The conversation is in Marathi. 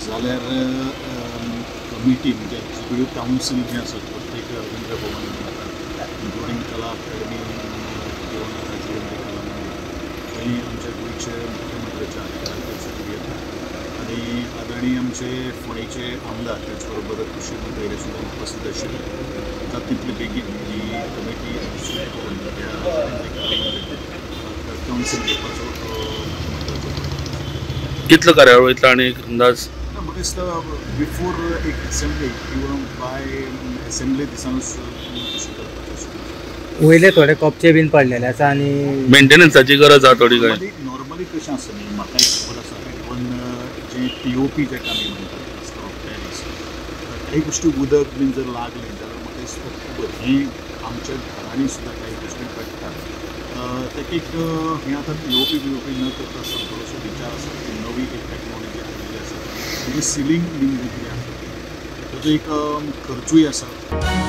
जाल्यार कमिटी म्हणजे एक्झिक्युटिव्ह कावन्सील जे आसा प्रत्येक रवींद्र भवन इन्क्लुडींग कला अकादमी किंवा राजेंद्र कला मंदिर थंय आमच्या गोंयचे मुख्यमंत्र्याच्या अधिकाऱ्यांची येता आनी आदरणीय आमचे फोंडेचे आमदार त्याच बरोबर कृषी मंत्री सुद्दां उपस्थित आशिल्ले जाता तितले बेगीन ही कमिटी करून त्या कावन्सील घेवपाचो कितलो कार्यावळीतलो आनी एक अंदाज म्हाका दिसता बिफोर एक असेंब्ली किंवा बाय असेंब्ली दिसानूच अशें करपाचें वयले थोडे कपचे बीन पडलेले आसा आनी मेंटेनन्साची गरज आहा थोडी काय नॉर्मली कशें आसा न्ही म्हाका खबर आसा इवन जे POP जेका आमी म्हणटात प्लास्टर ऑफ पॅरिस काही गोष्टी उदक बीन जर लागलें जाल्यार म्हाका दिसता खूब ही आमच्या घरांनी सुद्दां काही गोष्टी पडटात ताका एक हें आतां POP न करता आसतना थोडोसो विचार आसा की नवी एक टॅक्नॉलॉजी आयिल्ली आसा म्हणजे सिलींग बीन कितें आसा ताजो एक खर्चूय आसा.